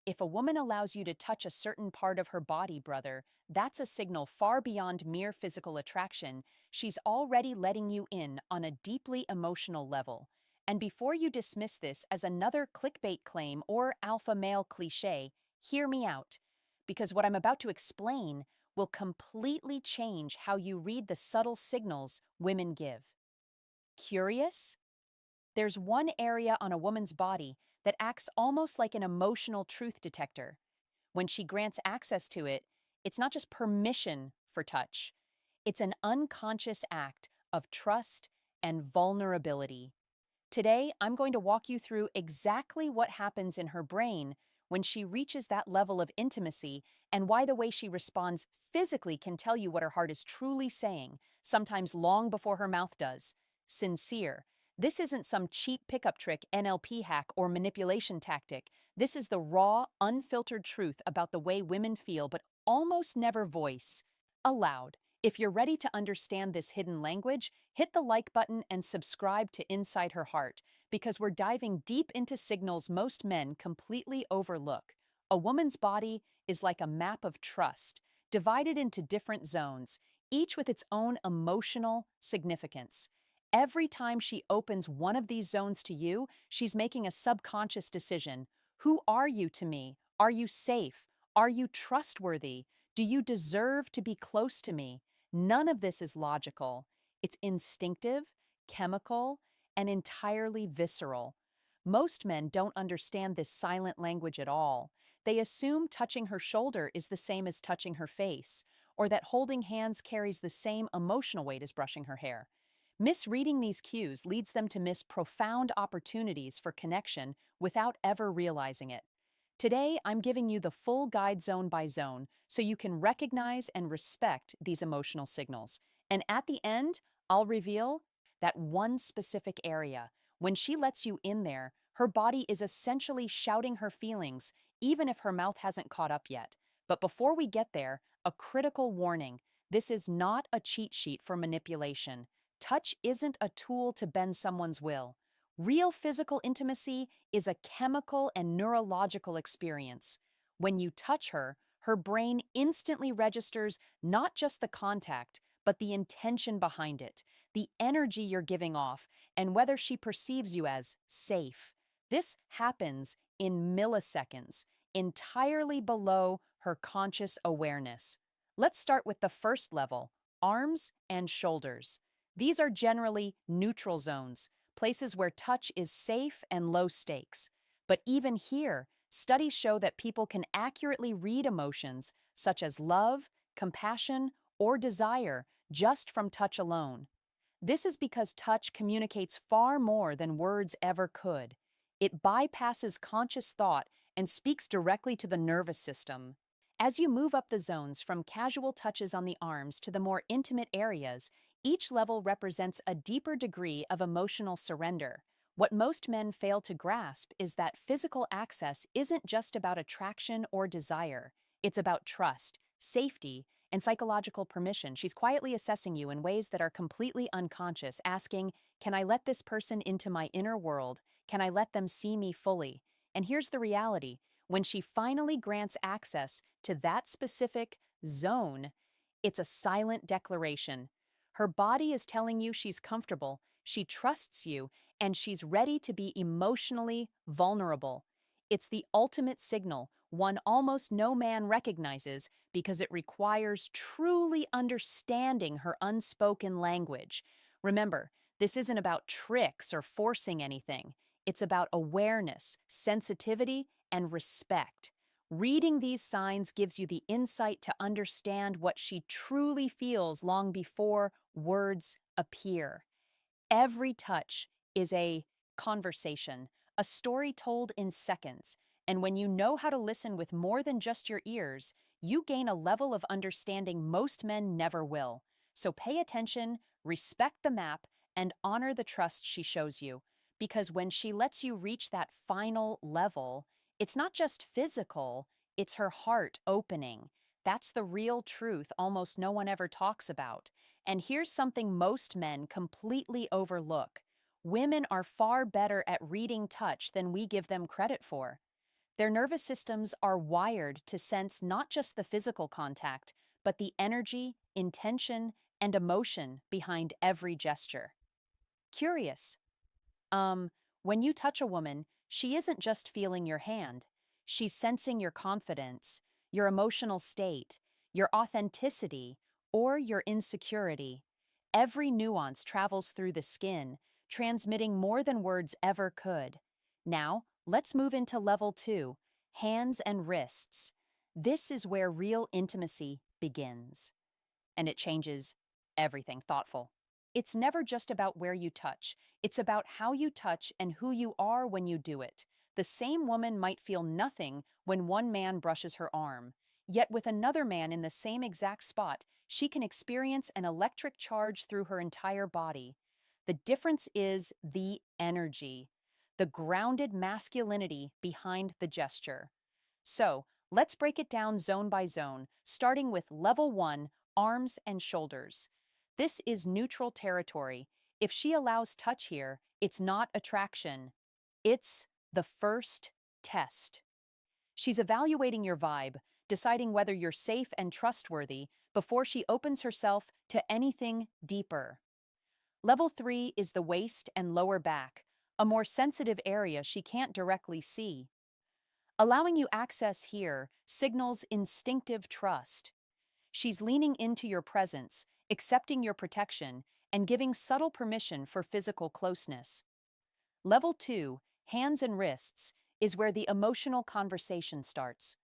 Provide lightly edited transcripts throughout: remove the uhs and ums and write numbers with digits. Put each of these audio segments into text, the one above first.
If a woman allows you to touch a certain part of her body, brother, that's a signal far beyond mere physical attraction. She's already letting you in on a deeply emotional level. And before you dismiss this as another clickbait claim or alpha male cliche, hear me out. Because what I'm about to explain will completely change how you read the subtle signals women give. Curious? There's one area on a woman's body that acts almost like an emotional truth detector. When she grants access to it, it's not just permission for touch, it's an unconscious act of trust and vulnerability. Today, I'm going to walk you through exactly what happens in her brain when she reaches that level of intimacy and why the way she responds physically can tell you what her heart is truly saying, sometimes long before her mouth does. Sincere. This isn't some cheap pickup trick, NLP hack, or manipulation tactic. This is the raw, unfiltered truth about the way women feel but almost never voice aloud. If you're ready to understand this hidden language, hit the like button and subscribe to Inside Her Heart, because we're diving deep into signals most men completely overlook. A woman's body is like a map of trust, divided into different zones, each with its own emotional significance. Every time she opens one of these zones to you, she's making a subconscious decision. Who are you to me? Are you safe? Are you trustworthy? Do you deserve to be close to me? None of this is logical. It's instinctive, chemical, and entirely visceral. Most men don't understand this silent language at all. They assume touching her shoulder is the same as touching her face, or that holding hands carries the same emotional weight as brushing her hair. Misreading these cues leads them to miss profound opportunities for connection without ever realizing it. Today, I'm giving you the full guide zone by zone so you can recognize and respect these emotional signals. And at the end, I'll reveal that one specific area. When she lets you in there, her body is essentially shouting her feelings, even if her mouth hasn't caught up yet. But before we get there, a critical warning. This is not a cheat sheet for manipulation. Touch isn't a tool to bend someone's will. Real physical intimacy is a chemical and neurological experience. When you touch her, her brain instantly registers not just the contact, but the intention behind it, the energy you're giving off, and whether she perceives you as safe. This happens in milliseconds, entirely below her conscious awareness. Let's start with the first level, arms and shoulders. These are generally neutral zones, places where touch is safe and low stakes. But even here, studies show that people can accurately read emotions such as love, compassion, or desire just from touch alone. This is because touch communicates far more than words ever could. It bypasses conscious thought and speaks directly to the nervous system. As you move up the zones from casual touches on the arms to the more intimate areas, each level represents a deeper degree of emotional surrender. What most men fail to grasp is that physical access isn't just about attraction or desire. It's about trust, safety, and psychological permission. She's quietly assessing you in ways that are completely unconscious, asking, can I let this person into my inner world? Can I let them see me fully? And here's the reality. When she finally grants access to that specific zone, it's a silent declaration. Her body is telling you she's comfortable, she trusts you, and she's ready to be emotionally vulnerable. It's the ultimate signal, one almost no man recognizes because it requires truly understanding her unspoken language. Remember, this isn't about tricks or forcing anything. It's about awareness, sensitivity, and respect. Reading these signs gives you the insight to understand what she truly feels long before words appear. Every touch is a conversation, a story told in seconds. And when you know how to listen with more than just your ears, you gain a level of understanding most men never will. So pay attention, respect the map, and honor the trust she shows you. Because when she lets you reach that final level, it's not just physical, it's her heart opening. That's the real truth almost no one ever talks about. And here's something most men completely overlook. Women are far better at reading touch than we give them credit for. Their nervous systems are wired to sense not just the physical contact, but the energy, intention, and emotion behind every gesture. Curious. Um, when you touch a woman, she isn't just feeling your hand. She's sensing your confidence, your emotional state, your authenticity, or your insecurity. Every nuance travels through the skin, transmitting more than words ever could. Now, let's move into level 2, hands and wrists. This is where real intimacy begins. And it changes everything thoughtful. It's never just about where you touch. It's about how you touch and who you are when you do it. The same woman might feel nothing when one man brushes her arm, yet with another man in the same exact spot, she can experience an electric charge through her entire body. The difference is the energy, the grounded masculinity behind the gesture. So, let's break it down zone by zone, starting with level 1, arms and shoulders. This is neutral territory. If she allows touch here, it's not attraction. It's the first test. She's evaluating your vibe, deciding whether you're safe and trustworthy before she opens herself to anything deeper. Level 3 is the waist and lower back, a more sensitive area she can't directly see. Allowing you access here signals instinctive trust. She's leaning into your presence, accepting your protection, and giving subtle permission for physical closeness. Level 2, hands and wrists, is where the emotional conversation starts.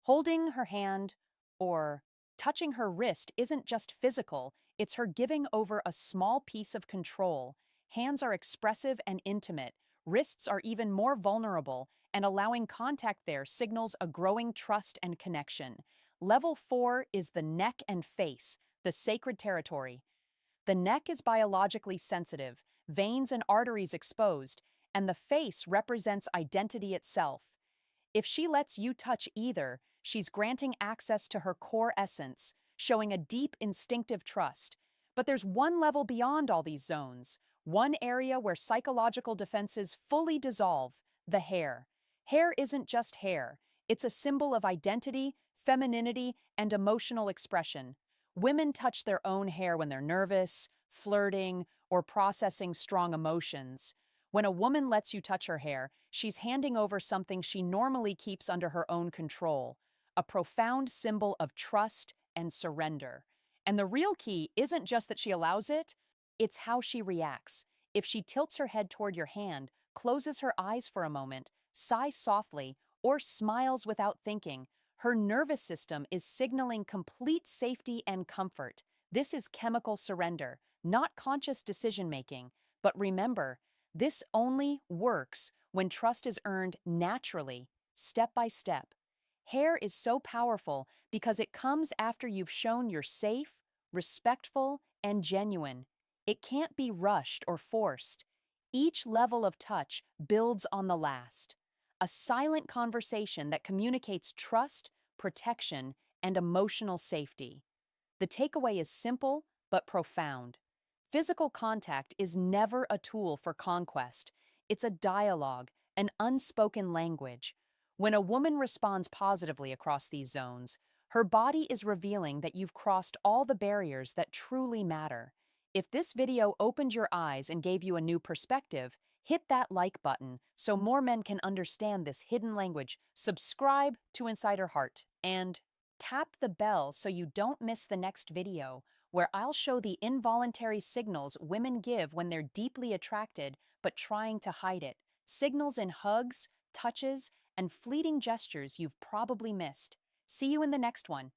Holding her hand or touching her wrist isn't just physical, it's her giving over a small piece of control. Hands are expressive and intimate, wrists are even more vulnerable, and allowing contact there signals a growing trust and connection. Level 4 is the neck and face, the sacred territory. The neck is biologically sensitive, veins and arteries exposed, and the face represents identity itself. If she lets you touch either, she's granting access to her core essence, showing a deep instinctive trust. But there's one level beyond all these zones, one area where psychological defenses fully dissolve: the hair. Hair isn't just hair, it's a symbol of identity, femininity, and emotional expression. Women touch their own hair when they're nervous, flirting, or processing strong emotions. When a woman lets you touch her hair, she's handing over something she normally keeps under her own control, a profound symbol of trust and surrender. And the real key isn't just that she allows it, it's how she reacts. If she tilts her head toward your hand, closes her eyes for a moment, sighs softly, or smiles without thinking, her nervous system is signaling complete safety and comfort. This is chemical surrender, not conscious decision-making. But remember, this only works when trust is earned naturally, step by step. Hair is so powerful because it comes after you've shown you're safe, respectful, and genuine. It can't be rushed or forced. Each level of touch builds on the last. A silent conversation that communicates trust, protection, and emotional safety. The takeaway is simple but profound. Physical contact is never a tool for conquest. It's a dialogue, an unspoken language. When a woman responds positively across these zones, her body is revealing that you've crossed all the barriers that truly matter. If this video opened your eyes and gave you a new perspective, hit that like button so more men can understand this hidden language. Subscribe to Insider Heart and tap the bell so you don't miss the next video, where I'll show the involuntary signals women give when they're deeply attracted but trying to hide it. Signals in hugs, touches, and fleeting gestures you've probably missed. See you in the next one.